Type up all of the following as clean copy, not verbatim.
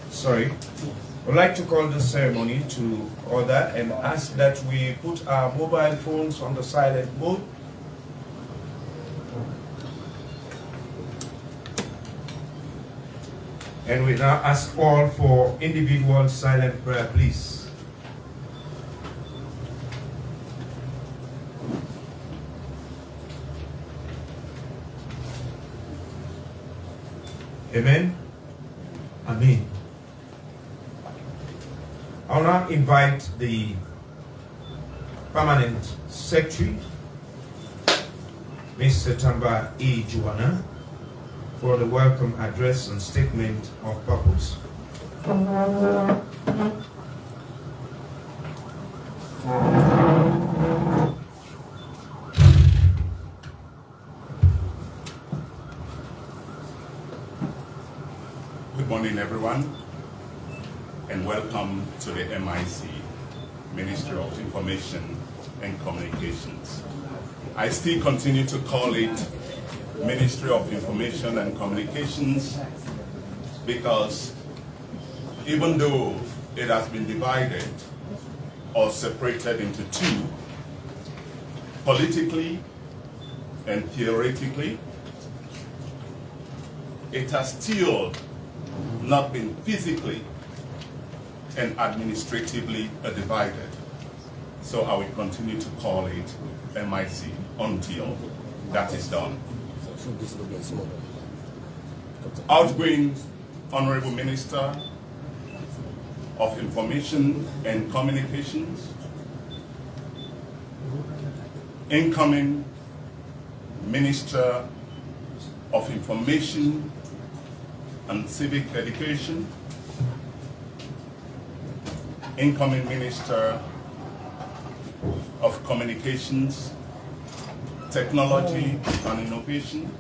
Sorry. I'd like to call this ceremony to order and ask that we put our mobile phones on the silent mode. And we now ask all for individual silent prayer, please. Amen. Amen. I'll now invite the permanent secretary, Mr. Tamba E. Juana, for the welcome address and statement of purpose. Good morning, everyone, and welcome to the MIC, Ministry of Information and Communications. I still continue to call it Ministry of Information and Communications because even though it has been divided or separated into two, politically and theoretically, it has still not been physically and administratively divided. So I will continue to call it MIC until that is done. Outgoing Honorable Minister of Information and Communications, incoming Minister of Information and Civic Education, incoming Minister of Communications, Technology and Innovation,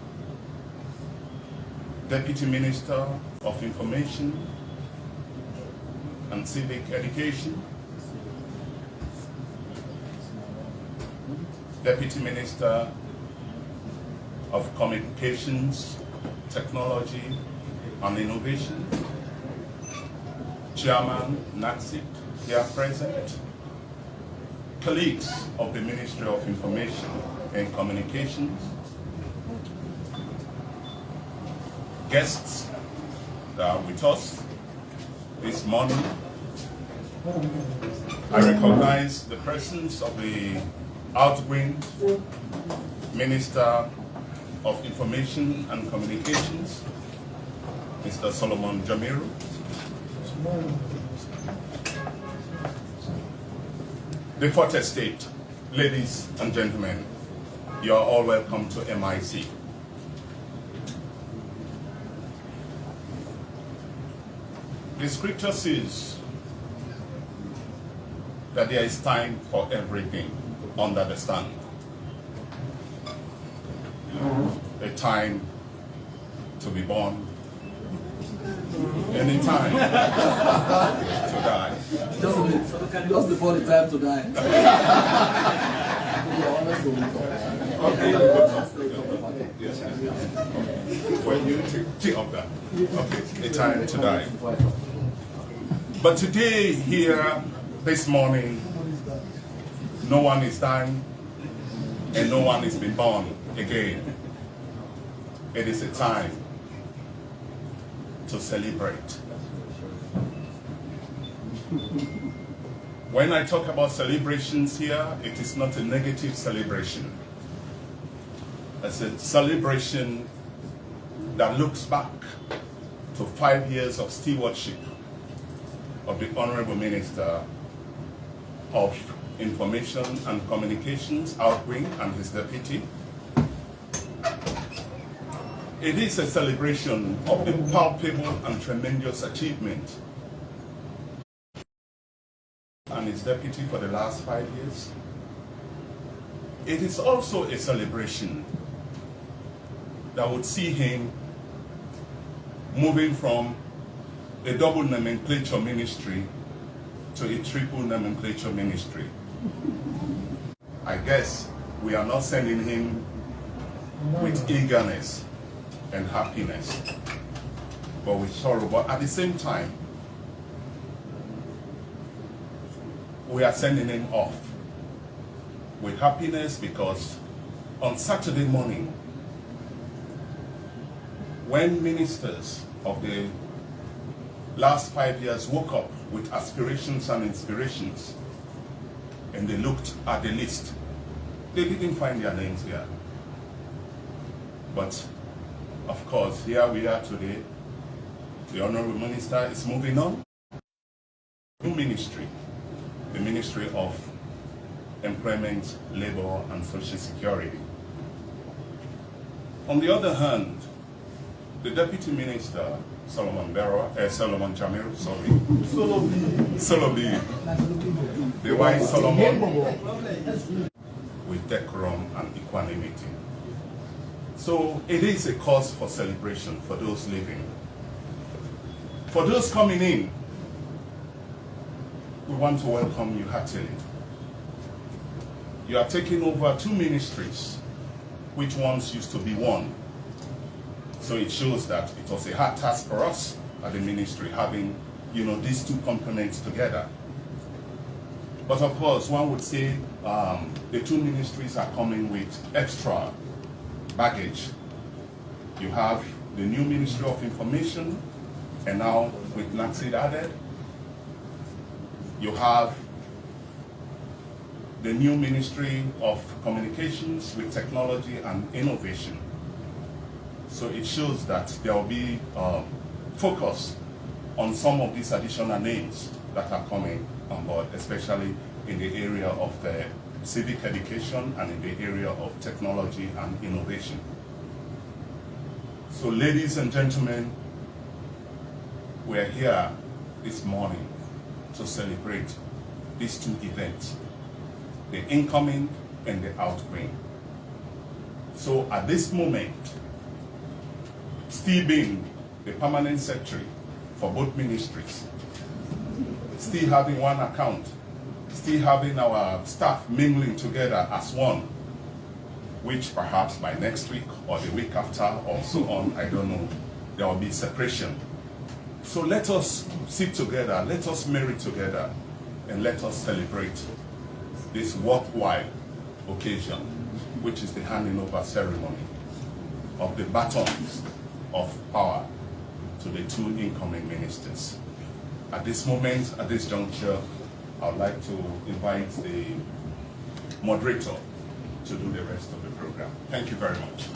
Deputy Minister of Information and Civic Education, Deputy Minister of Communications, Technology and Innovation, Chairman NACSIC here present, colleagues of the Ministry of Information and Communications, guests that are with us this morning. I recognize the presence of the outgoing Minister of Information and Communications, Mr. Salone Jamiru. The Fourth Estate, ladies and gentlemen, you are all welcome to MIC. The scripture says that there is time for everything under the sun. A time to be born, any time to die. Just before the time to die. When you think of that, okay, a time to die. But today, here, this morning, no one is dying and no one is being born again. It is a time to celebrate. When I talk about celebrations here, it is not a negative celebration. It's a celebration that looks back to 5 years of stewardship of the Honorable Minister of Information and Communications, outgoing, and his deputy. It is a celebration of the palpable and tremendous achievement and his deputy for the last 5 years. It is also a celebration that would see him moving from a double nomenclature ministry to a triple nomenclature ministry. I guess we are not sending him with eagerness and happiness. but with sorrow. But at the same time, we are sending him off with happiness, because on Saturday morning, when ministers of the last 5 years woke up with aspirations and inspirations, and they looked at the list, they didn't find their names here. But of course, here we are today. The Honorable Minister is moving on. New ministry, the Ministry of Employment, Labor and Social Security. On the other hand, the Deputy Minister, Solomon Jamiru, the wise Solomon, with decorum and equanimity. So it is a cause for celebration for those living. For those coming in, we want to welcome you heartily. You are taking over 2 ministries, which once used to be one. So it shows that it was a hard task for us at the ministry, having, these 2 components together. But of course, one would say the 2 ministries are coming with extra baggage. You have the new Ministry of Information, and now with NACSID added, you have the new Ministry of Communications with Technology and Innovation. So it shows that there will be focus on some of these additional names that are coming on board, especially in the area of civic education and in the area of technology and innovation. So ladies and gentlemen, we're here this morning to celebrate these 2 events, the incoming and the outgoing. So at this moment, still being the permanent secretary for both ministries, still having one account, still having our staff mingling together as one, which perhaps by next week or the week after or so on, I don't know, there will be separation. So let us sit together, let us marry together, and let us celebrate this worthwhile occasion, which is the handing over ceremony of the batons of power to the 2 incoming ministers. At this moment, at this juncture, I would like to invite the moderator to do the rest of the program. Thank you very much.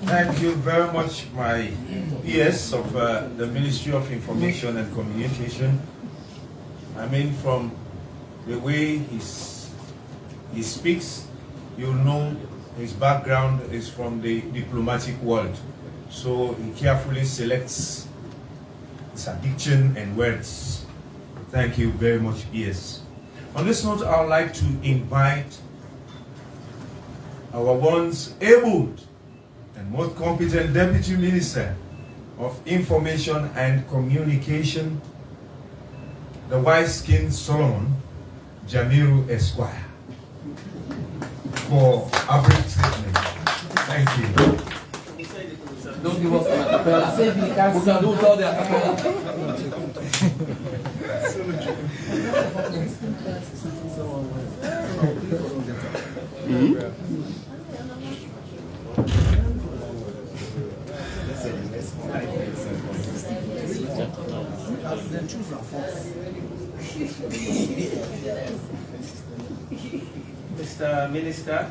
Thank you very much, my PS of the Ministry of Information and Communication. I mean, from the way he speaks, you'll know his background is from the diplomatic world. So he carefully selects his diction and words. Thank you very much, PS. On this note, I would like to invite our once able and most competent Deputy Minister of Information and Communication, the wise-skinned Salone, Jamiru Esquire, for a brief statement. Thank you. Don't give us an acapella. We can do without the acapella. Mr. Minister,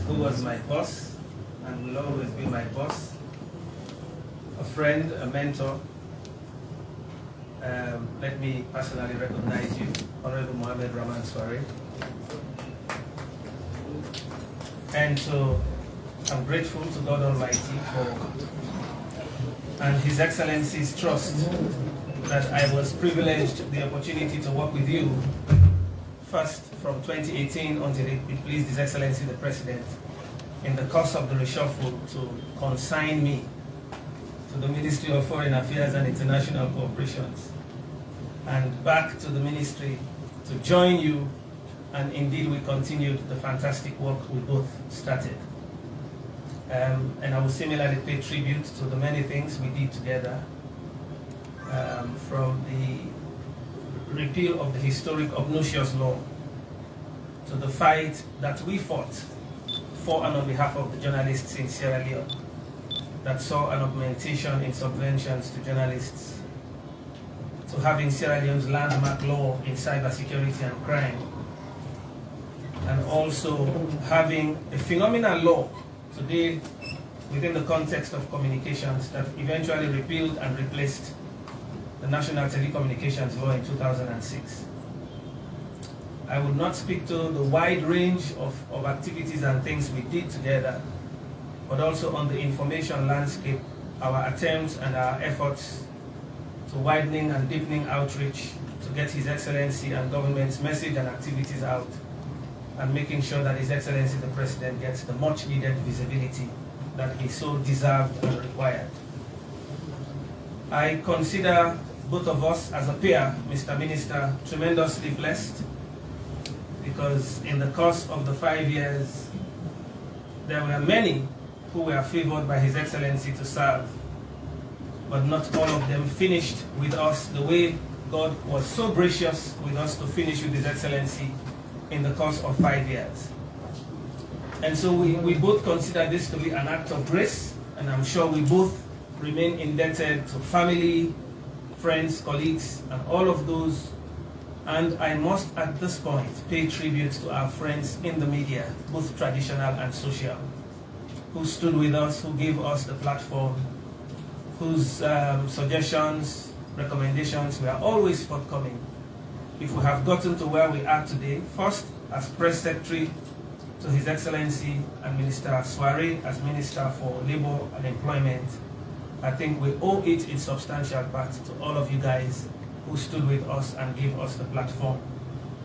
who was my boss and will always be my boss, a friend, a mentor. Let me personally recognize you, Honorable Mohammed Rahman Swari. And so I'm grateful to God Almighty for and His Excellency's trust that I was privileged the opportunity to work with you first from 2018 until it pleased His Excellency the President in the course of the reshuffle to consign me to the Ministry of Foreign Affairs and International Cooperations and back to the ministry to join you and indeed we continued the fantastic work we both started. And I will similarly pay tribute to the many things we did together, from the repeal of the historic obnoxious law to the fight that we fought for and on behalf of the journalists in Sierra Leone that saw an augmentation in subventions to journalists, to having Sierra Leone's landmark law in cybersecurity and crime, and also having a phenomenal law today within the context of communications that eventually repealed and replaced the National Telecommunications Law in 2006. I would not speak to the wide range of activities and things we did together, but also on the information landscape, our attempts and our efforts to widening and deepening outreach to get His Excellency and government's message and activities out, and making sure that His Excellency the President gets the much needed visibility that he so deserved and required. I consider both of us as a pair, Mr. Minister, tremendously blessed, because in the course of the 5 years, there were many who were favored by His Excellency to serve, but not all of them finished with us the way God was so gracious with us to finish with His Excellency in the course of 5 years. And so we both consider this to be an act of grace, and I'm sure we both remain indebted to family, friends, colleagues, and all of those. And I must at this point pay tribute to our friends in the media, both traditional and social, who stood with us, who gave us the platform, whose suggestions, recommendations were always forthcoming. If we have gotten to where we are today, first as Press Secretary to His Excellency and Minister Soiree as Minister for Labor and Employment, I think we owe it in substantial part to all of you guys who stood with us and gave us the platform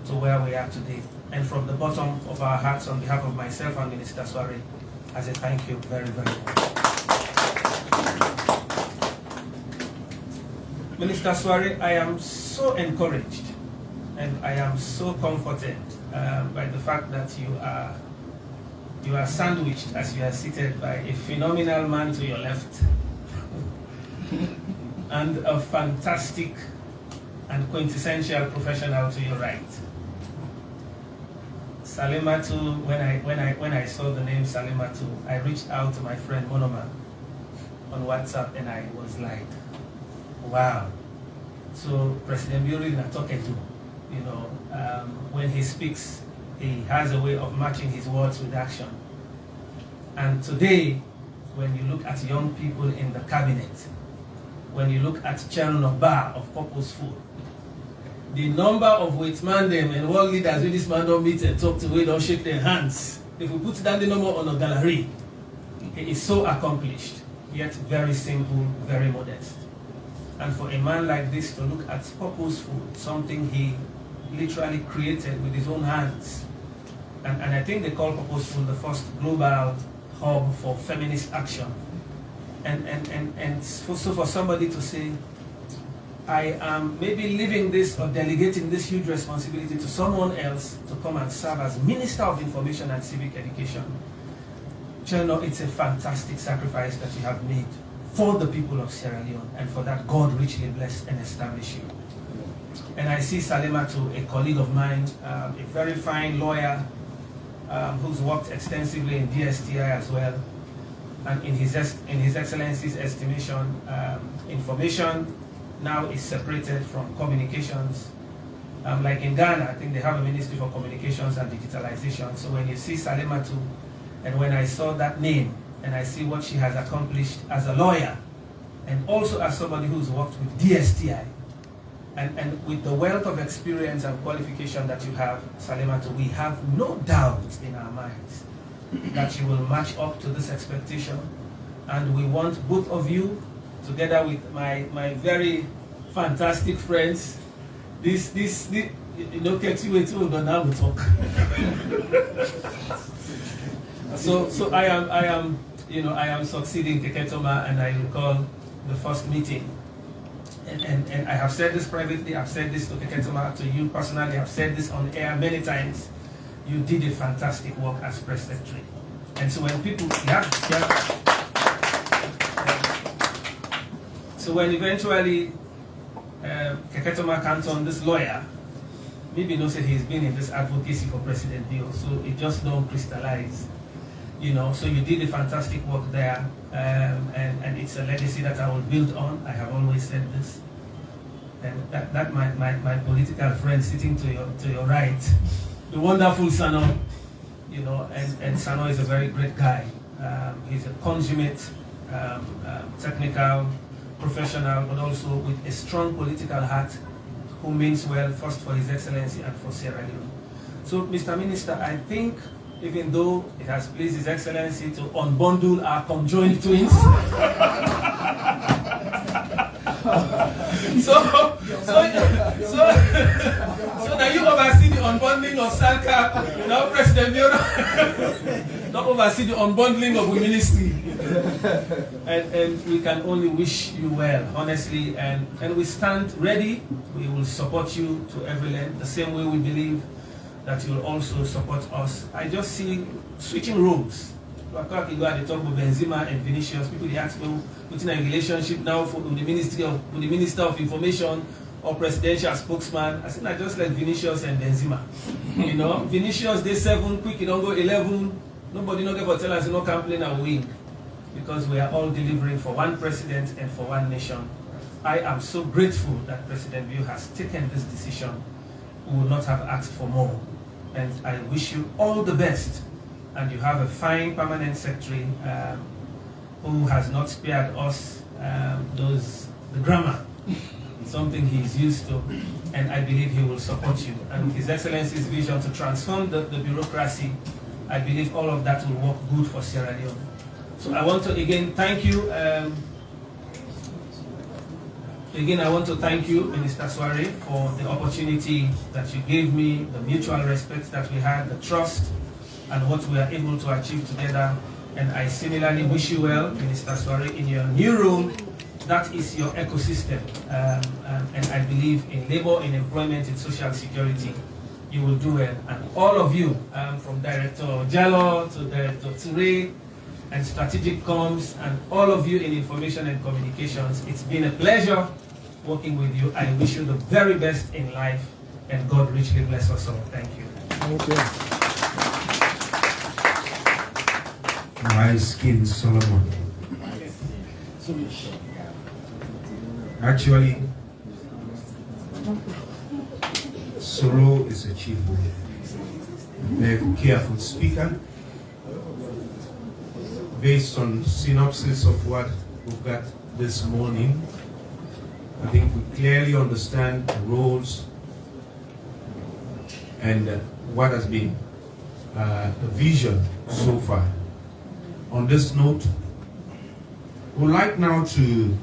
to where we are today. And from the bottom of our hearts, on behalf of myself and Minister Soiree, I say thank you very, very much. Minister Soiree, I am so encouraged and I am so comforted by the fact that you are sandwiched as you are seated by a phenomenal man to your left and a fantastic and quintessential professional to your right. Salimatu, when I saw the name Salimatu, I reached out to my friend Monoma on WhatsApp and I was like, wow. So President Bury na talking to, you know, when he speaks, he has a way of matching his words with action. And today, when you look at young people in the cabinet, when you look at Chairman of Bar of Purposeful, the number of Waitman them and world leaders with this man don't meet and talk to, we don't shake their hands. If we put down the number on a gallery, he is so accomplished, yet very simple, very modest. And for a man like this to look at Purposeful, something he literally created with his own hands, and I think they call Purposeful the first global hub for feminist action. And so for somebody to say, I am maybe leaving this or delegating this huge responsibility to someone else to come and serve as Minister of Information and Civic Education, Chano, it's a fantastic sacrifice that you have made for the people of Sierra Leone, and for that God richly bless and establish you. And I see Salimatu, a colleague of mine, a very fine lawyer who's worked extensively in DSTI as well. And in His Excellency's estimation, information now is separated from communications. Like in Ghana, I think they have a Ministry for Communications and Digitalization. So when you see Salimatu, and when I saw that name, and I see what she has accomplished as a lawyer, and also as somebody who's worked with DSTI, and with the wealth of experience and qualification that you have, Salimatu, we have no doubt in our minds that you will match up to this expectation. And we want both of you, together with my very fantastic friends, this you know, now we talk. So I am succeeding Keketoma, and I recall the first meeting. And I have said this privately, I've said this to Keketoma, to you personally, I've said this on air many times. you did a fantastic work as press secretary. And so when people, so when eventually Keketoma Canton, this lawyer, maybe knows that he's been in this advocacy for President Bill, so it just don't crystallize, you know. So you did a fantastic work there, and it's a legacy that I will build on. I have always said this, and that my political friend sitting to your right, the wonderful Sano, you know, and Sano is a very great guy. He's a consummate, technical professional, but also with a strong political heart, who means well first for His Excellency and for Sierra Leone. So, Mr. Minister, I think even though it has pleased His Excellency to unbundle our conjoined twins, so now you oversee the unbundling of SALCA, you know, President Leone, not oversee the unbundling of the ministry. And we can only wish you well, honestly, and we stand ready. We will support you to every length, the same way we believe that you will also support us. I just see switching roles. At the top of Benzema and Vinicius, people they ask me, putting a relationship now for the Minister of Information or presidential spokesman. I think I just like Vinicius and Benzema. You know, Vinicius day 7, quick, you don't go 11. Nobody not ever tell us you know complain and win. Because we are all delivering for one president and for one nation. I am so grateful that President Bill has taken this decision. We would not have asked for more. And I wish you all the best. And you have a fine permanent secretary who has not spared us the grammar. Something he is used to, and I believe he will support you. And with His Excellency's vision to transform the bureaucracy, I believe all of that will work good for Sierra Leone. So I want to again thank you. Again, I want to thank you, Minister Soare, for the opportunity that you gave me, the mutual respect that we had, the trust, and what we are able to achieve together. And I similarly wish you well, Minister Soare, in your new role. That is your ecosystem. And I believe in labor, in employment, in social security, you will do well. And all of you, from Director Jallo to Director Ture, and strategic comms, and all of you in information and communications, it's been a pleasure working with you. I wish you the very best in life, and God richly bless us all. Thank you. Thank you. My skin, Solomon. Actually, Solo is a chief, very careful speaker. Based on synopsis of what we've got this morning, I think we clearly understand the roles and what has been the vision so far. On this note, we'd like now to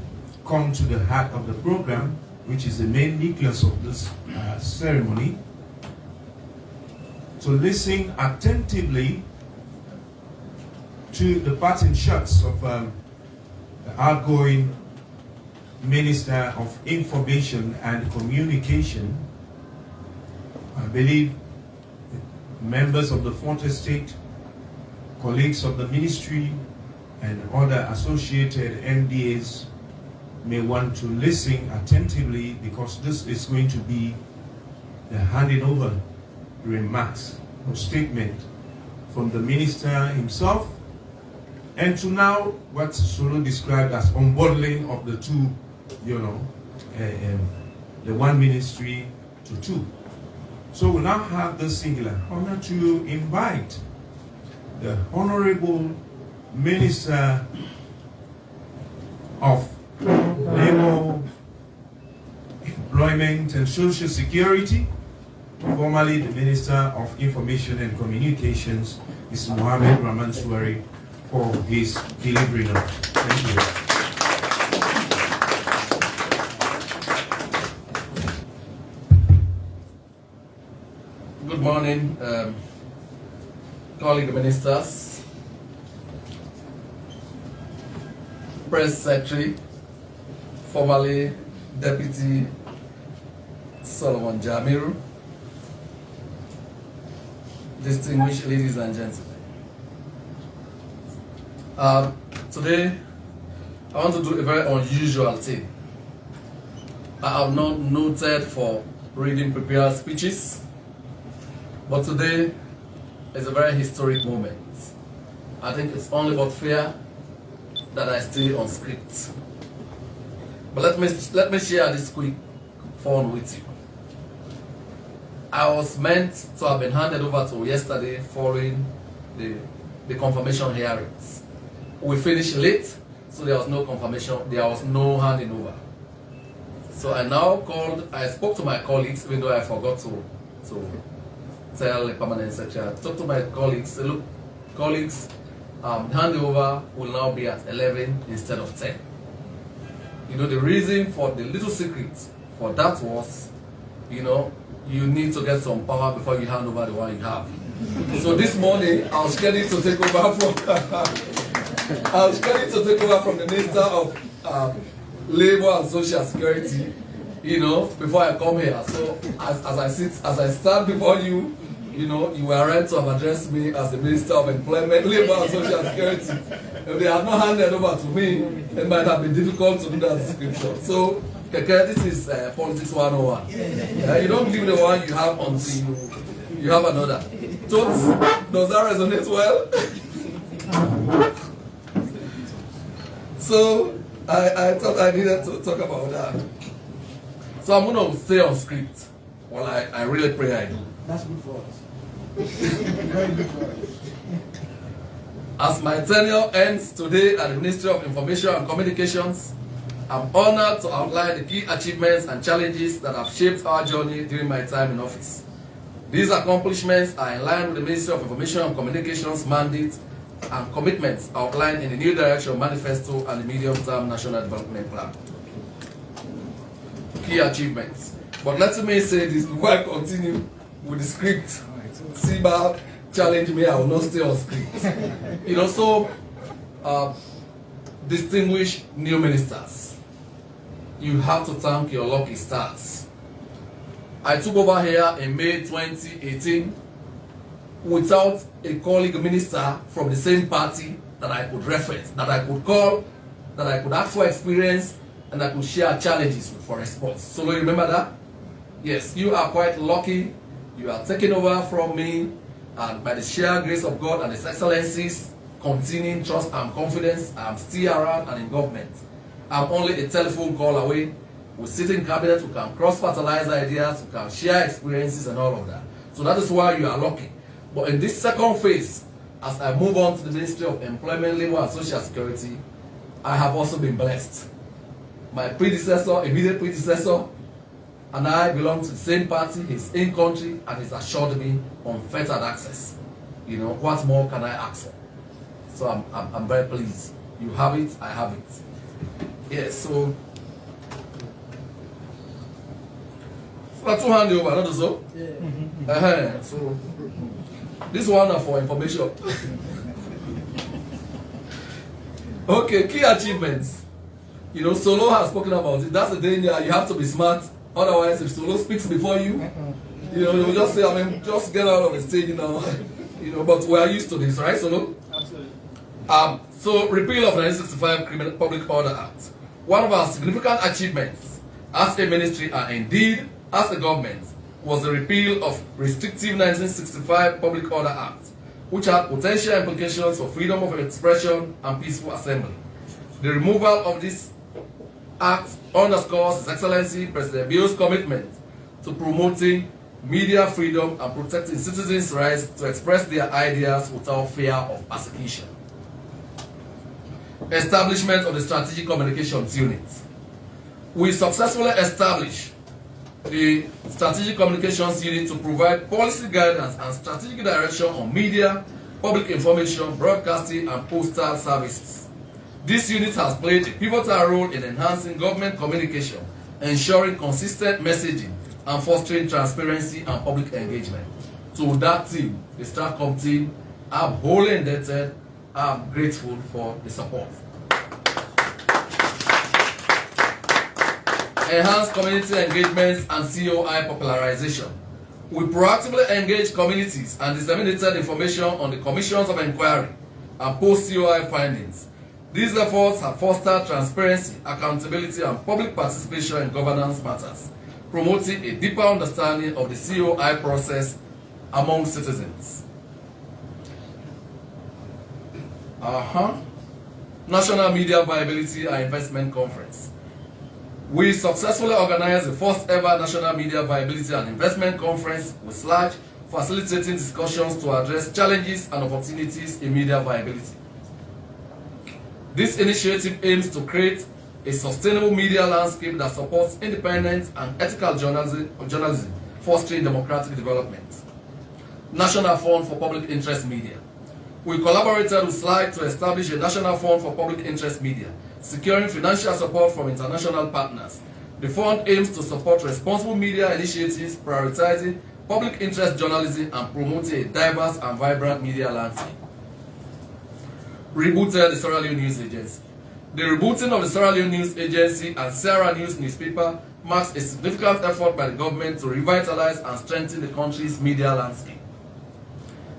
come to the heart of the program, which is the main nucleus of this ceremony, to listen attentively to the parting shots of the outgoing Minister of Information and Communication. I believe members of the Front Estate, colleagues of the ministry, and other associated MDAs may want to listen attentively, because this is going to be the handing over remarks or statement from the minister himself, and to now what Solo described as unbundling of the two, you know, the one ministry to two. So we now have the singular honor to invite the Honorable Minister of Labor, Employment and Social Security, formerly the Minister of Information and Communications, Mr. Mohammed Rahman Suwari, for his delivery note. Thank you. Good morning, colleague ministers, Press Secretary, formerly Deputy Solomon Jamiru, distinguished ladies and gentlemen. Today, I want to do a very unusual thing. I am not noted for reading prepared speeches, but today is a very historic moment. I think it's only but fair that I stay on script. But let me share this quick fun with you. I was meant to have been handed over to yesterday following the confirmation hearings. We finished late, so there was no confirmation, there was no handing over. So I spoke to my colleagues, even though I forgot to tell the permanent secretary. I talked to my colleagues, say, look, colleagues, handover will now be at 11 instead of 10. You know, the reason for the little secret for that was, you know, you need to get some power before you hand over the one you have. So this morning, I was scheduled to take over from the Minister of Labor and Social Security, you know, before I come here. So as I stand before you, you know, you were right to have addressed me as the Minister of Employment, Labor and Social Security. If they had not handed over to me, it might have been difficult to do that description. So, this is Politics 101. You don't give the one you have until you have another. Does that resonate well? So, I thought I needed to talk about that. So I'm going to stay on script. Well, I really pray I do. That's good for us. Very good for us. As my tenure ends today at the Ministry of Information and Communications, I'm honored to outline the key achievements and challenges that have shaped our journey during my time in office. These accomplishments are in line with the Ministry of Information and Communications mandate and commitments outlined in the New Direction Manifesto and the Medium-Term National Development Plan. Key achievements. But let me say this before I continue with the script. Siba challenge me, I will not stay on script. You know, so distinguished new ministers, you have to thank your lucky stars. I took over here in May 2018 without a colleague minister from the same party that I could reference, that I could call, that I could ask for experience, and I could share challenges for response. So you remember that? Yes, you are quite lucky. You are taking over from me, and by the sheer grace of God and His excellencies, continuing trust and confidence, I'm still around and in government. I'm only a telephone call away. We sit in cabinet, we can cross-fertilize ideas, we can share experiences and all of that. So that is why you are lucky. But in this second phase, as I move on to the Ministry of Employment, Labor and Social Security, I have also been blessed. My predecessor, immediate predecessor, and I belong to the same party, he's in country, and he's assured me unfettered access. You know, what more can I ask for? So I'm very pleased. You have it, I have it. Yes, so that's two hand over, not so? Yeah. So this one are for information. Okay, key achievements. You know, Salone has spoken about it. That's the danger. You have to be smart. Otherwise, if Salone speaks before you, you know, you will just say, I mean, just get out of the stage, you know. But we are used to this, right, Salone? Absolutely. So, repeal of the 1965 Criminal Public Order Act. One of our significant achievements as a ministry and indeed as a government was the repeal of restrictive 1965 Public Order Act, which had potential implications for freedom of expression and peaceful assembly. The removal of this act underscores His Excellency President Bio's commitment to promoting media freedom and protecting citizens' rights to express their ideas without fear of persecution. Establishment of the Strategic Communications Unit. We successfully established the Strategic Communications Unit to provide policy guidance and strategic direction on media, public information, broadcasting, and postal services. This unit has played a pivotal role in enhancing government communication, ensuring consistent messaging, and fostering transparency and public engagement. To that team, the STRATCOM team, I'm wholly indebted. I'm grateful for the support. Enhanced community engagements and COI popularization. We proactively engage communities and disseminated information on the commissions of inquiry and post-COI findings. These efforts have fostered transparency, accountability, and public participation in governance matters, promoting a deeper understanding of the COI process among citizens. National Media Viability and Investment Conference. We successfully organized the first ever National Media Viability and Investment Conference with SLAG, facilitating discussions to address challenges and opportunities in media viability. This initiative aims to create a sustainable media landscape that supports independent and ethical journalism, fostering democratic development. National Fund for Public Interest Media. We collaborated with SLAG to establish a National Fund for Public Interest Media, securing financial support from international partners. The fund aims to support responsible media initiatives, prioritizing public interest journalism and promoting a diverse and vibrant media landscape. Rebooted the Sierra Leone News Agency. The rebooting of the Sierra Leone News Agency and Sierra News newspaper marks a significant effort by the government to revitalize and strengthen the country's media landscape.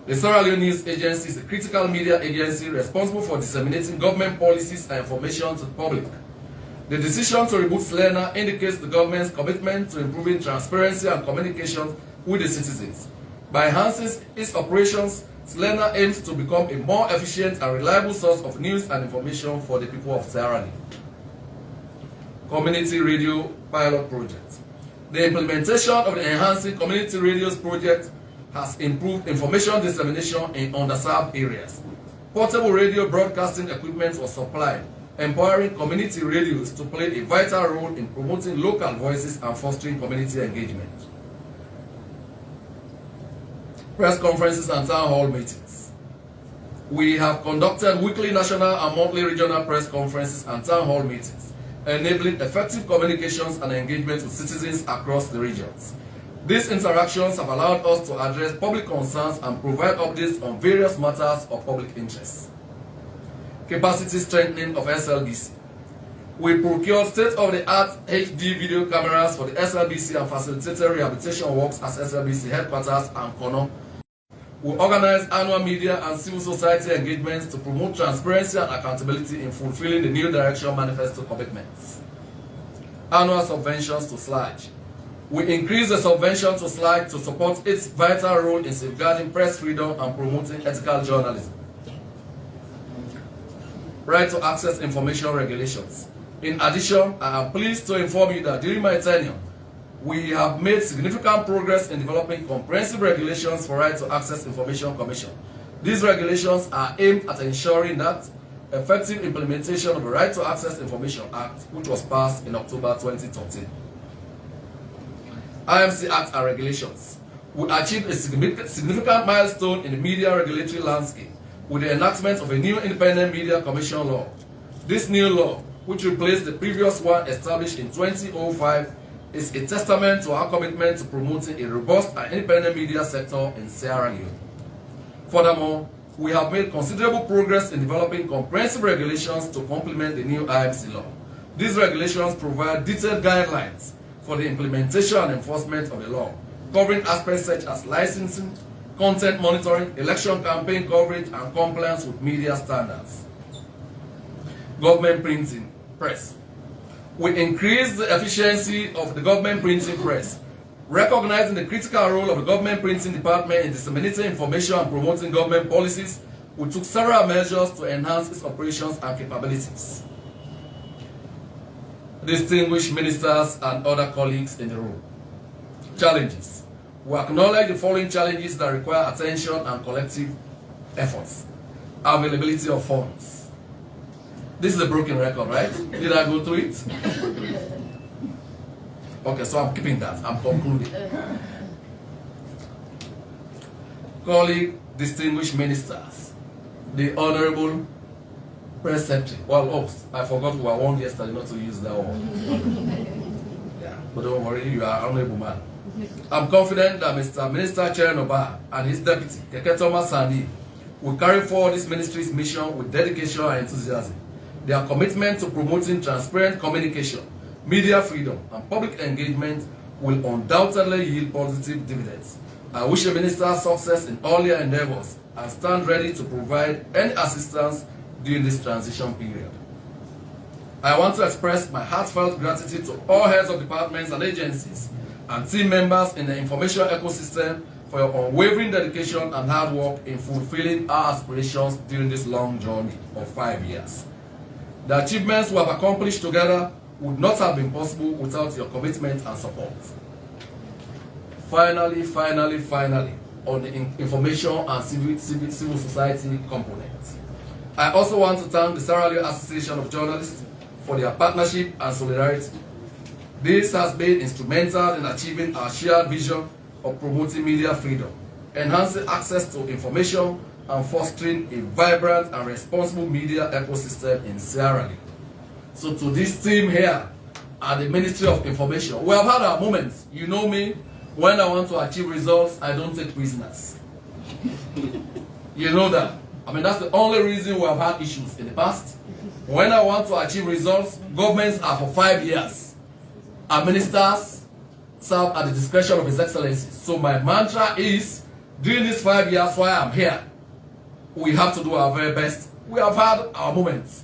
The Sierra Leone News Agency is a critical media agency responsible for disseminating government policies and information to the public. The decision to reboot Salone indicates the government's commitment to improving transparency and communication with the citizens. By enhancing its operations, Salone aims to become a more efficient and reliable source of news and information for the people of Sierra Leone. Community Radio Pilot Project. The implementation of the Enhancing Community Radios project has improved information dissemination in underserved areas. Portable radio broadcasting equipment was supplied, empowering community radios to play a vital role in promoting local voices and fostering community engagement. Press conferences and town hall meetings. We have conducted weekly national and monthly regional press conferences and town hall meetings, enabling effective communications and engagement with citizens across the regions. These interactions have allowed us to address public concerns and provide updates on various matters of public interest. Capacity strengthening of SLBC. We procured state-of-the-art HD video cameras for the SLBC and facilitated rehabilitation works at SLBC headquarters and Kono. We organized annual media and civil society engagements to promote transparency and accountability in fulfilling the New Direction Manifesto commitments. Annual subventions to SLAG. We increased the subvention to SLAG to support its vital role in safeguarding press freedom and promoting ethical journalism. Right to access information regulations. In addition, I am pleased to inform you that during my tenure, we have made significant progress in developing comprehensive regulations for Right to Access Information Commission. These regulations are aimed at ensuring that effective implementation of the Right to Access Information Act, which was passed in October 2013. IMC Act and regulations. We achieved a significant milestone in the media regulatory landscape with the enactment of a new Independent Media Commission law. This new law, which replaced the previous one established in 2005, is a testament to our commitment to promoting a robust and independent media sector in Sierra Leone. Furthermore, we have made considerable progress in developing comprehensive regulations to complement the new IMC law. These regulations provide detailed guidelines for the implementation and enforcement of the law, covering aspects such as licensing, content monitoring, election campaign coverage, and compliance with media standards. Government printing press. We increased the efficiency of the government printing press, recognizing the critical role of the government printing department in disseminating information and promoting government policies. We took several measures to enhance its operations and capabilities. Distinguished ministers and other colleagues in the room. Challenges. We acknowledge the following challenges that require attention and collective efforts. Availability of funds. This is a broken record, right? Did I go through it? Okay, so I'm keeping that. I'm concluding. Colleague, distinguished ministers, the Honorable Press Secretary. Well, I forgot we were warned yesterday not to use that one. Yeah, but don't worry, you are an honorable man. I'm confident that Mr. Minister Chernoba and his deputy, Keke Thomas Sandi, will carry forward this ministry's mission with dedication and enthusiasm. Their commitment to promoting transparent communication, media freedom, and public engagement will undoubtedly yield positive dividends. I wish the minister success in all their endeavors and stand ready to provide any assistance during this transition period. I want to express my heartfelt gratitude to all heads of departments and agencies and team members in the information ecosystem for your unwavering dedication and hard work in fulfilling our aspirations during this long journey of 5 years. The achievements we have accomplished together would not have been possible without your commitment and support. Finally, on the information and civil society component, I also want to thank the Sierra Leone Association of Journalists for their partnership and solidarity. This has been instrumental in achieving our shared vision of promoting media freedom, enhancing access to information, and fostering a vibrant and responsible media ecosystem in Sierra Leone. So to this team here at the Ministry of Information, we have had our moments. You know me, when I want to achieve results, I don't take prisoners. You know that. I mean, that's the only reason we have had issues in the past. When I want to achieve results, governments are for 5 years. Our ministers serve at the discretion of His Excellency. So my mantra is, during these 5 years while I'm here, we have to do our very best. We have had our moments,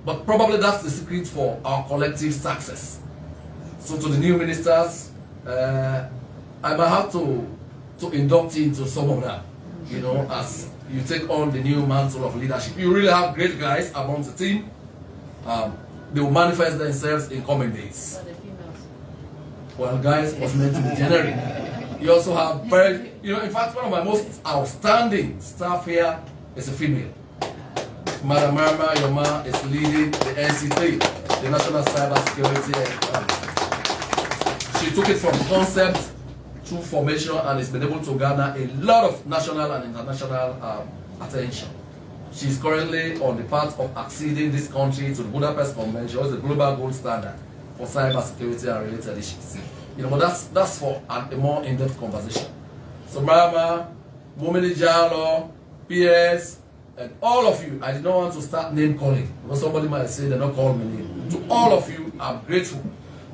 but probably that's the secret for our collective success. So to the new ministers, I might have to induct you into some of that, you know, as you take on the new mantle of leadership. You really have great guys among the team. They will manifest themselves in coming days. Well, guys was meant to be generic. You also have very, you know, in fact, one of my most outstanding staff here is a female. Madam Marma Yoma is leading the NC3, the National Cyber Security. She took it from concept to formation and has been able to garner a lot of national and international attention. She is currently on the path of acceding this country to the Budapest Convention, which is the global gold standard for cyber security and related issues. You know, but that's for a more in-depth conversation. So Marma, Mumini Jalo, PS, and all of you, I did not want to start name calling because somebody might say they're not calling me name. To all of you, I'm grateful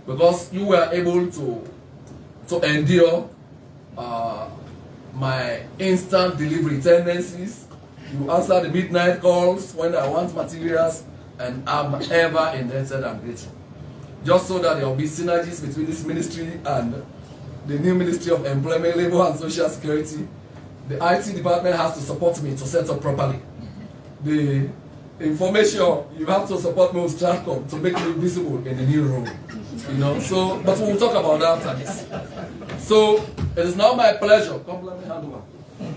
because you were able to endure my instant delivery tendencies. You answer the midnight calls when I want materials, and I'm ever indebted and grateful. Just so that there will be synergies between this ministry and the new Ministry of Employment, Labor and Social Security. The IT department has to support me to set up properly. The information, you have to support me with Stratcom to make me visible in the new room. You know, so, but we'll talk about that after this. So, it is now my pleasure. Come, let me hand over.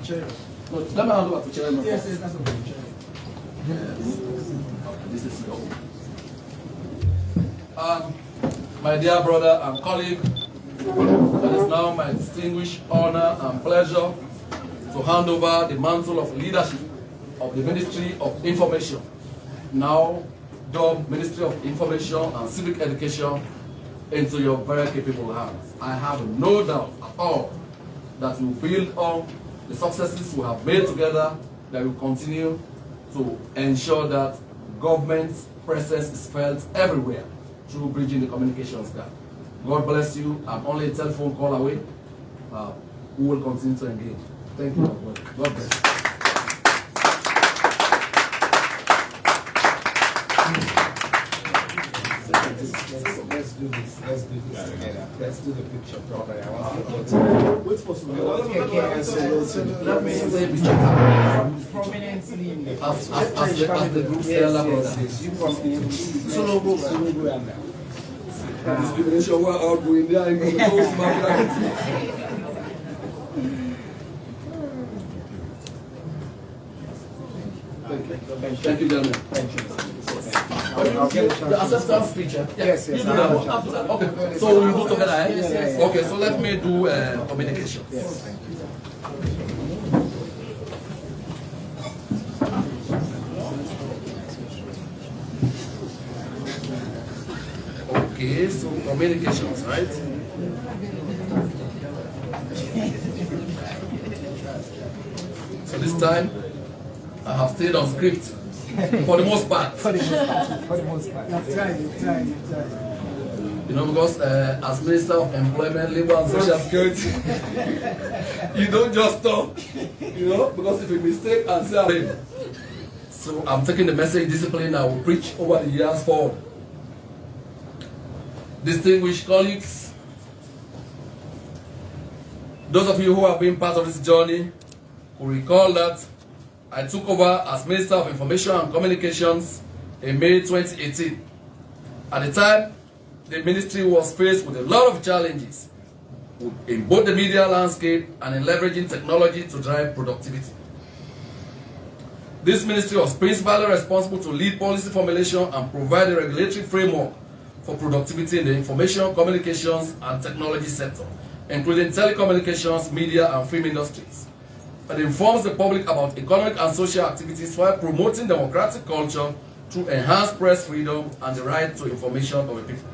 Chair. No, let me hand over to Chairman. Yes, that's okay. Yes. This is yours. My dear brother and colleague, it is now my distinguished honor and pleasure to hand over the mantle of leadership of the Ministry of Information, now dubbed Ministry of Information and Civic Education, into your very capable hands. I have no doubt at all that you build on the successes we have made together, that will continue to ensure that government's presence is felt everywhere through bridging the communications gap. God bless you. I'm only a telephone call away. We will continue to engage. Thank you. God bless. Let's do this together. Let's do the picture properly. I want to go to wait for some. Let me say prominently in the as the group's elder brother. you come in. Solo go and now. Discrimination were out going there and going to close my Thank you, gentlemen. Thank you. I'll get the assistant speaker. Yes, You yes. do that one. Okay. So we go together, eh? Yes. Okay, so let me do communication. Yes, thank you. Okay, so communications, right? So this time, I have stayed on script for the most part. For the most part. You've tried. You know, because as Minister of Employment, Labor and Social Security, you don't just talk, you know, because if you mistake and say I'm so I'm taking the message discipline I will preach over the years forward. Distinguished colleagues, those of you who have been part of this journey will recall that I took over as Minister of Information and Communications in May 2018. At the time, the ministry was faced with a lot of challenges in both the media landscape and in leveraging technology to drive productivity. This ministry was principally responsible to lead policy formulation and provide a regulatory framework for productivity in the information, communications, and technology sector, including telecommunications, media, and film industries. It informs the public about economic and social activities while promoting democratic culture through enhanced press freedom and the right to information of the people.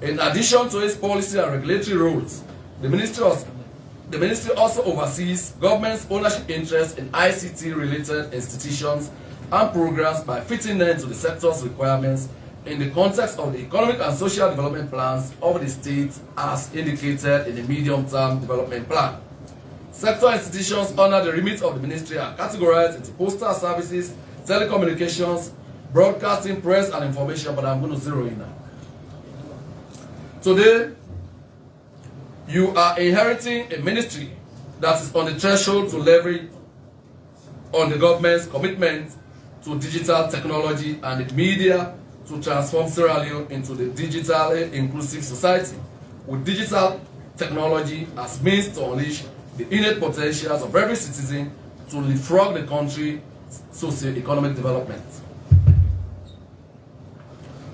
In addition to its policy and regulatory roles, the ministry also oversees government's ownership interest in ICT-related institutions and programs by fitting them to the sector's requirements in the context of the economic and social development plans of the state as indicated in the medium-term development plan. Sector institutions under the remit of the ministry are categorized into postal services, telecommunications, broadcasting, press, and information, but I'm going to zero in now. Today, you are inheriting a ministry that is on the threshold to leverage on the government's commitment to digital technology and the media to transform Sierra Leone into the digitally inclusive society, with digital technology as means to unleash the innate potentials of every citizen to leapfrog the country's socio-economic development.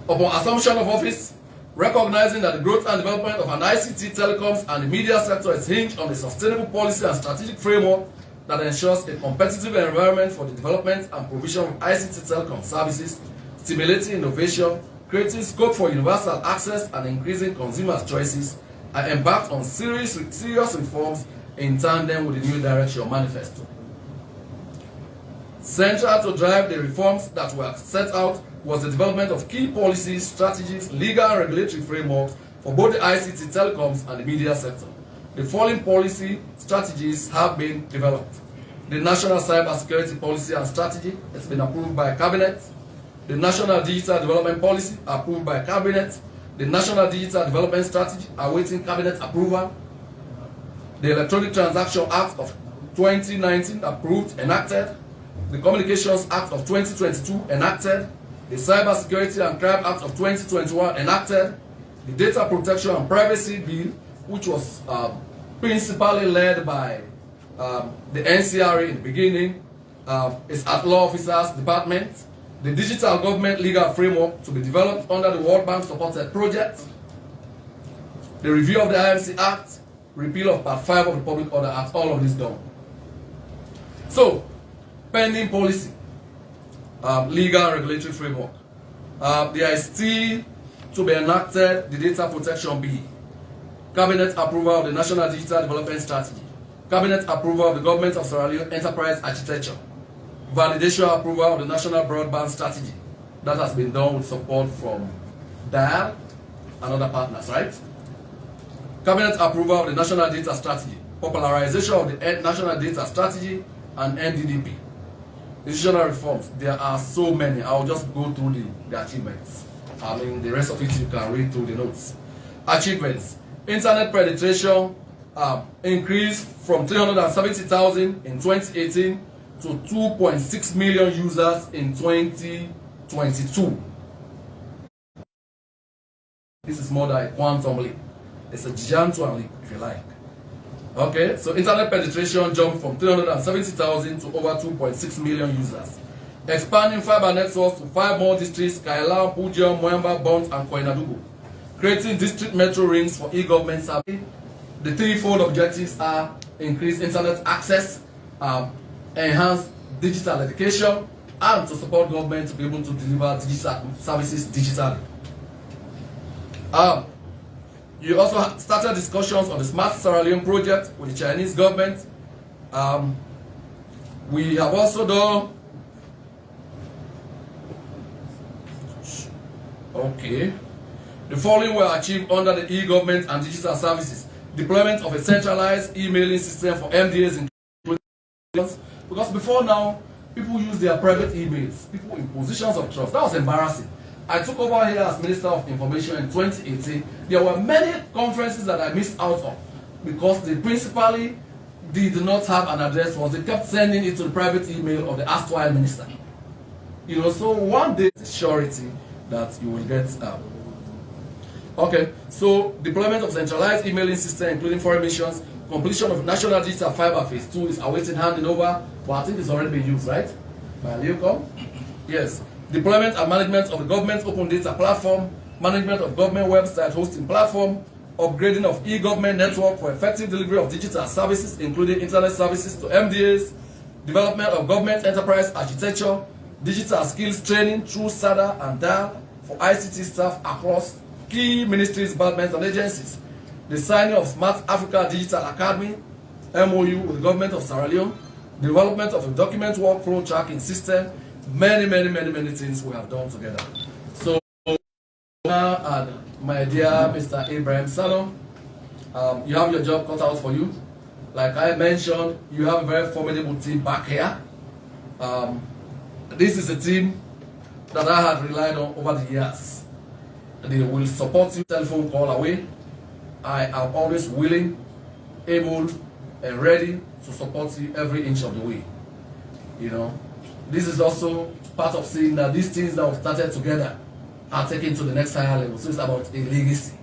Upon assumption of office, recognizing that the growth and development of an ICT, telecoms, and the media sector is hinged on a sustainable policy and strategic framework that ensures a competitive environment for the development and provision of ICT telecom services, stimulating innovation, creating scope for universal access, and increasing consumers' choices, I embarked on serious reforms in tandem with the New Direction Manifesto. Central to drive the reforms that were set out was the development of key policies, strategies, legal and regulatory frameworks for both the ICT, telecoms, and the media sector. The following policy strategies have been developed. The National Cybersecurity Policy and Strategy has been approved by Cabinet. The National Digital Development Policy approved by Cabinet. The National Digital Development Strategy awaiting Cabinet approval. The Electronic Transaction Act of 2019 approved, enacted. The Communications Act of 2022 enacted. The Cybersecurity and Crime Act of 2021 enacted. The Data Protection and Privacy Bill, which was principally led by the NCRA in the beginning, is at Law Officers Department. The Digital Government Legal Framework to be developed under the World Bank supported project. The review of the IMC Act, repeal of Part 5 of the Public Order Act, all of this done. So, pending policy, legal and regulatory framework. There is still to be enacted the Data Protection Bill. Cabinet approval of the National Digital Development Strategy. Cabinet approval of the Government of Sierra Leone Enterprise Architecture. Validation approval of the National Broadband Strategy. That has been done with support from DIAL and other partners, right? Cabinet approval of the National Data Strategy. Popularization of the National Data Strategy and NDDP. Institutional reforms, there are so many. I'll just go through the achievements. I mean, the rest of it you can read through the notes. Achievements. Internet penetration increased from 370,000 in 2018 to 2.6 million users in 2022. This is more than a quantum leap. It's a gigantuan leap, if you like. Okay, so internet penetration jumped from 370,000 to over 2.6 million users. Expanding fiber networks to 5 more districts: Kaila, Puja, Mwamba, Bont, and Koinadugu. Creating district metro rings for e-government service. The threefold objectives are increase internet access, enhance digital education, and to support government to be able to deliver digital services digitally. You also started discussions on the Smart Sierra Leone project with the Chinese government. We have also done, The following were achieved under the e-government and digital services. Deployment of a centralized emailing system for MDAs in because before now, people use their private emails, people in positions of trust. That was embarrassing. I took over here as Minister of Information in 2018. There were many conferences that I missed out on because they principally did not have an address. They kept sending it to the private email of the erstwhile minister. You know, so one day, surety that you will get. Okay, so deployment of centralized emailing system, including foreign missions, completion of National Digital Fiber Phase 2 is awaiting handing over, but I think it's already been used, right? By Leone? Yes. Deployment and management of the government open data platform, management of government website hosting platform, upgrading of e-government network for effective delivery of digital services, including internet services to MDAs, development of government enterprise architecture, digital skills training through SADA and DAL for ICT staff across key ministries, departments, and agencies, the signing of Smart Africa Digital Academy, MOU with the government of Sierra Leone, development of a document workflow tracking system, many things we have done together. So, and my dear Mr. Abraham Salone, you have your job cut out for you. Like I mentioned, you have a very formidable team back here. This is a team that I have relied on over the years. They will support you telephone call away. I am always willing, able, and ready to support you every inch of the way. You know, this is also part of seeing that these things that we started together are taken to the next higher level. So it's about a legacy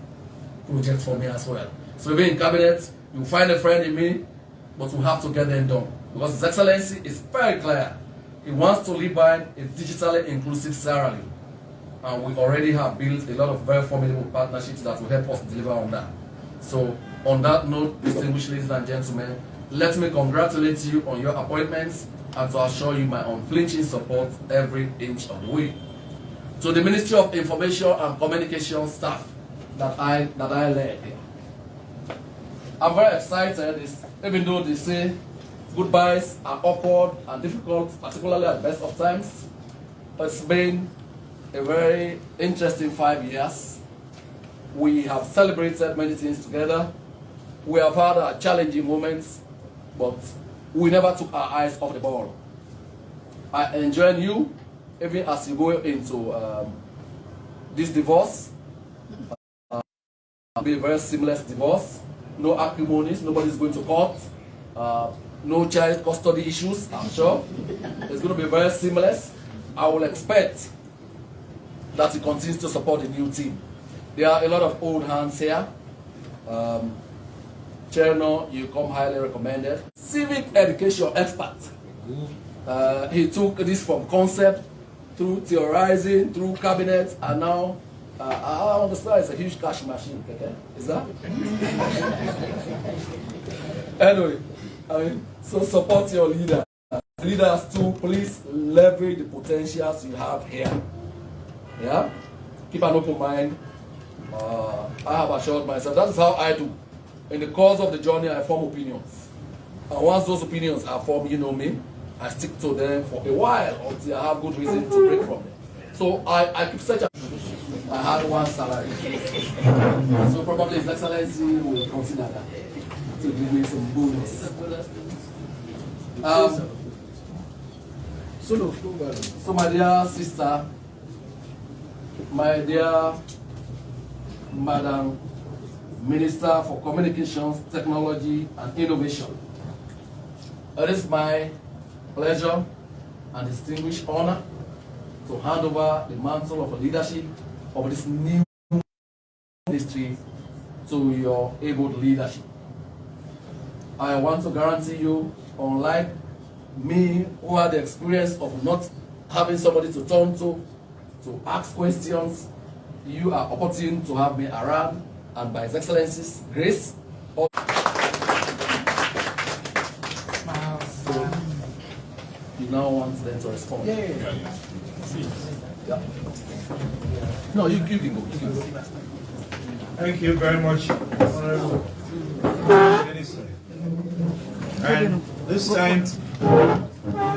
project for me as well. So even in cabinet, you find a friend in me, but we have to get them done. Because His Excellency is very clear. He wants to lead by a digitally inclusive Sierra Leone. And we already have built a lot of very formidable partnerships that will help us deliver on that. So, on that note, distinguished ladies and gentlemen, let me congratulate you on your appointments and to assure you my unflinching support every inch of the way. To the Ministry of Information and Communication staff that I led here, I'm very excited, even though they say goodbyes are awkward and difficult, particularly at the best of times. It's been a very interesting 5 years. We have celebrated many things together. We have had challenging moments, but we never took our eyes off the ball. I enjoy you, even as you go into this divorce. It'll be a very seamless divorce. No acrimonies, nobody's going to court. No child custody issues, I'm sure. It's going to be very seamless. I will expect that he continues to support the new team. There are a lot of old hands here. Cherno, you come highly recommended. Civic education expert. He took this from concept through theorizing, through cabinet, and now I understand it's a huge cash machine. Okay? Is that? Anyway, so support your leader. Leaders too, please leverage the potentials you have here. Yeah? Keep an open mind. I have assured myself, that is how I do. In the course of the journey, I form opinions. And once those opinions are formed, you know me, I stick to them for a while until I have good reason to break from them. So I keep searching. I had one salary. So probably His Excellency will consider that to give me some bonus. So my dear sister, my dear Madam Minister for Communications, Technology and Innovation, it is my pleasure and distinguished honor to hand over the mantle of leadership of this new ministry to your able leadership. I want to guarantee you, unlike me who had the experience of not having somebody to turn to ask questions, you are opportune to have me around, and by His Excellency's grace. So, you now want them to respond. Yeah. No, you can go. Thank you very much, Honorable Minister. And this time, we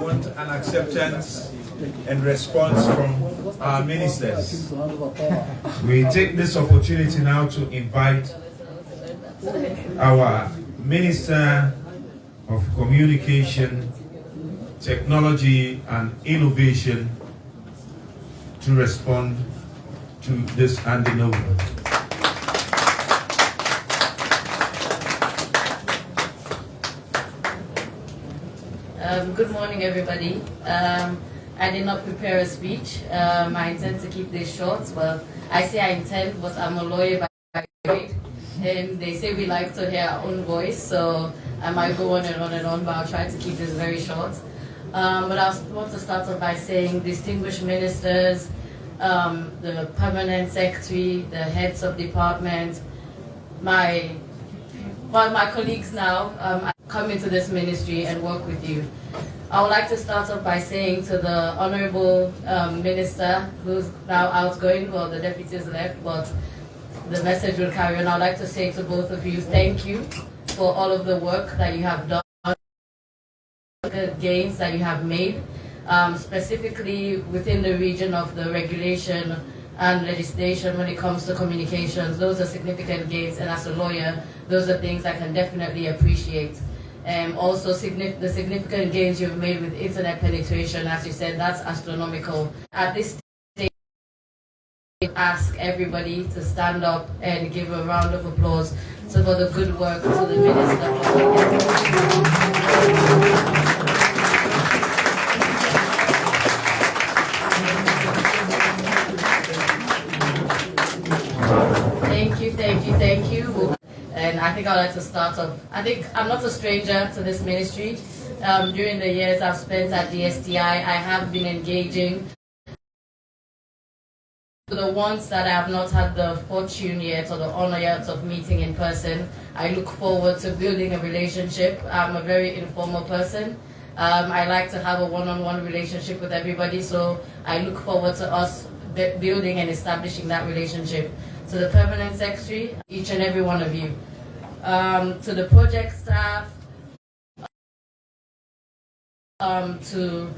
want an acceptance and response from our ministers. We take this opportunity now to invite our Minister of Communication, Technology and Innovation to respond to this handing over. Good morning, everybody. I did not prepare a speech. I intend to keep this short. Well, I say I intend, but I'm a lawyer by trade. And they say we like to hear our own voice, so I might go on and on and on, but I'll try to keep this very short. But I want to start off by saying distinguished ministers, the permanent secretary, the heads of department, my colleagues now, come into this ministry and work with you. I would like to start off by saying to the Honorable Minister, who's now outgoing, well, the deputy is left, but the message will carry on. I would like to say to both of you, thank you for all of the work that you have done, the gains that you have made, specifically within the region of the regulation and legislation when it comes to communications. Those are significant gains, and as a lawyer, those are things I can definitely appreciate. Also, the significant gains you've made with internet penetration, as you said, that's astronomical. At this stage, I ask everybody to stand up and give a round of applause for the good work to the Minister. Thank you. And I think I'd like to start off. I think I'm not a stranger to this ministry. During the years I've spent at the STI, I have been engaging. The ones that I have not had the fortune yet or the honor yet of meeting in person, I look forward to building a relationship. I'm a very informal person. I like to have a one-on-one relationship with everybody, so I look forward to us building and establishing that relationship. To the permanent secretary, each and every one of you. To the project staff, to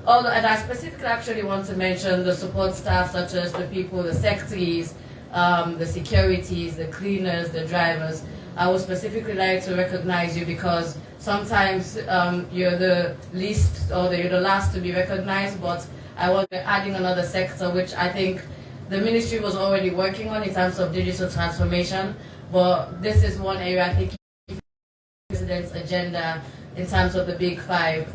all, and I specifically actually want to mention the support staff, such as the people, the secretaries, the securities, the cleaners, the drivers. I would specifically like to recognize you because sometimes you're the least or you're the last to be recognized, but I want to adding another sector, which I think the ministry was already working on in terms of digital transformation, but this is one area I think the President's agenda in terms of the big five.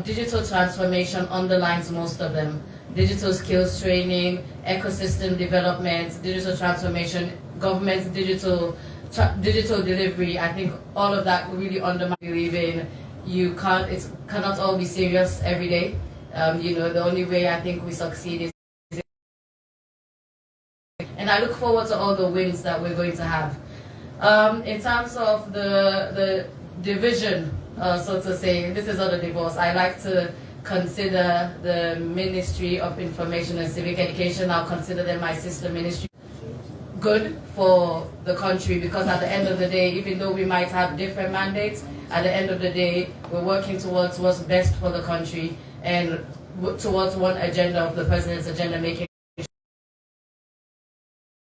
Digital transformation underlines most of them. Digital skills training, ecosystem development, digital transformation, government digital delivery. I think all of that really undermines believing it cannot all be serious every day. The only way I think we succeed is. And I look forward to all the wins that we're going to have. In terms of the division, so to say, this is not a divorce. I like to consider the Ministry of Information and Civic Education, I'll consider them my sister ministry. Good for the country because at the end of the day, even though we might have different mandates, at the end of the day, we're working towards what's best for the country and towards one agenda of the President's agenda,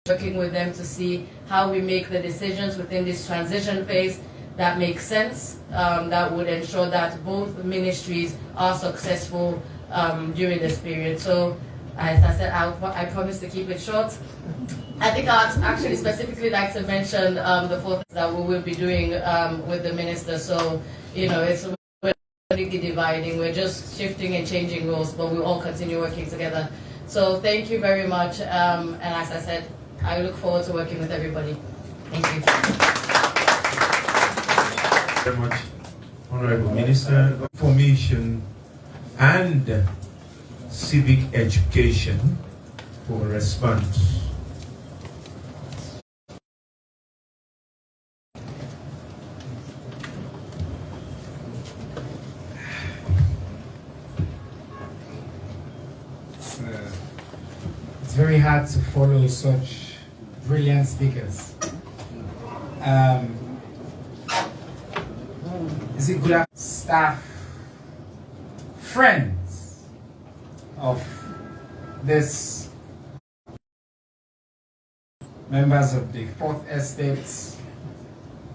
working with them to see how we make the decisions within this transition phase that make sense, that would ensure that both ministries are successful during this period. So, as I said, I promise to keep it short. I think I'd actually specifically like to mention the fourth that we will be doing with the minister. So, it's completely dividing. We're just shifting and changing roles, but we'll all continue working together. So, thank you very much. And as I said, I look forward to working with everybody. Thank you. Very much, Honorable Minister. Information and civic education for response. It's very hard to follow such brilliant speakers. Is it good staff friends of this, members of the Fourth Estate,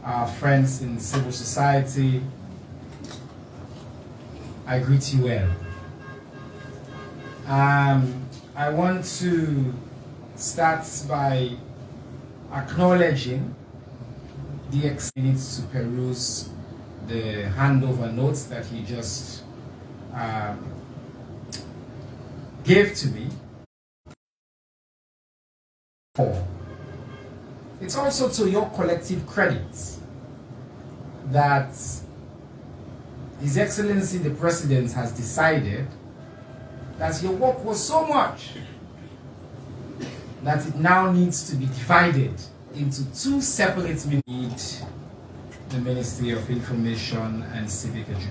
our friends in civil society, I greet you well. I want to start by acknowledging the needs to peruse the handover notes that he just gave to me. It's also to your collective credit that His Excellency the President has decided that your work was so much that it now needs to be divided into two separate ministries, the Ministry of Information and Civic Education.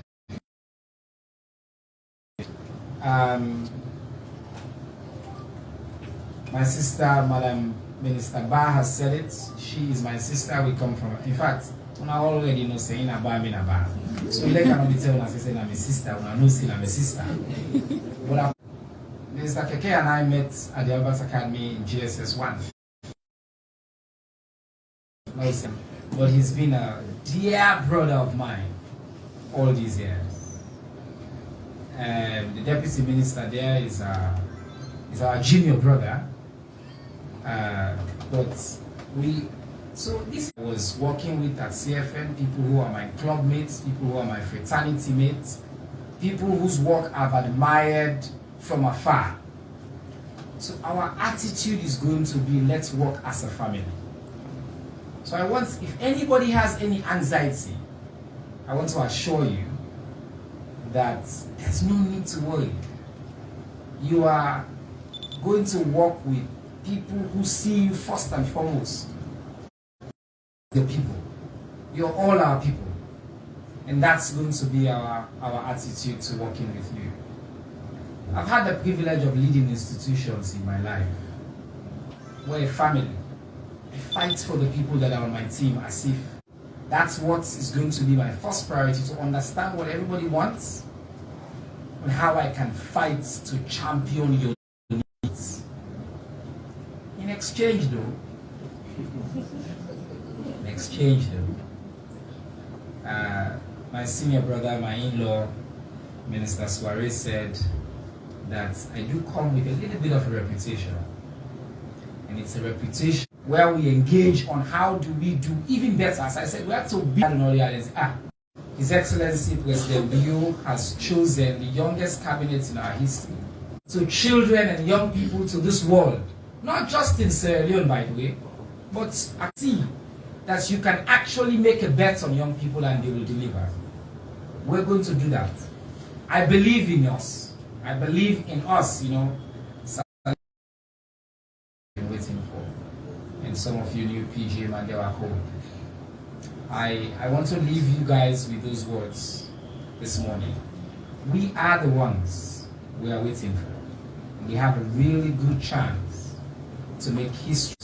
My sister, Madam Minister Ba, has said it. She is my sister. We come from, in fact, I already know saying Aba mean Aba. So you cannot be telling us saying I'm a sister. I know saying I'm a sister. But Mr. Keke and I met at the Albert Academy in GSS 1. But he's been a dear brother of mine all these years. The deputy minister there is our junior brother. So this was working with at CFN, people who are my club mates, people who are my fraternity mates, people whose work I've admired from afar. So our attitude is going to be, let's work as a family. So I want, if anybody has any anxiety, I want to assure you that there's no need to worry. You are going to work with people who see you first and foremost. The people. You're all our people. And that's going to be our attitude to working with you. I've had the privilege of leading institutions in my life. We're a family. I fight for the people that are on my team as if that's what is going to be my first priority, to understand what everybody wants and how I can fight to champion your needs. In exchange though, my senior brother, my in-law, Minister Suarez, said that I do come with a little bit of a reputation. And it's a reputation where we engage on how do we do even better. As I said, we have to be in all the others. His Excellency President Leone has chosen the youngest cabinet in our history. So children and young people to this world, not just in Sierra Leone, by the way, but see that you can actually make a bet on young people and they will deliver. We're going to do that. I believe in us. I believe in us, you know. Waiting for. And some of you knew PG Mandela Code. I want to leave you guys with those words this morning. We are the ones we are waiting for. We have a really good chance to make history.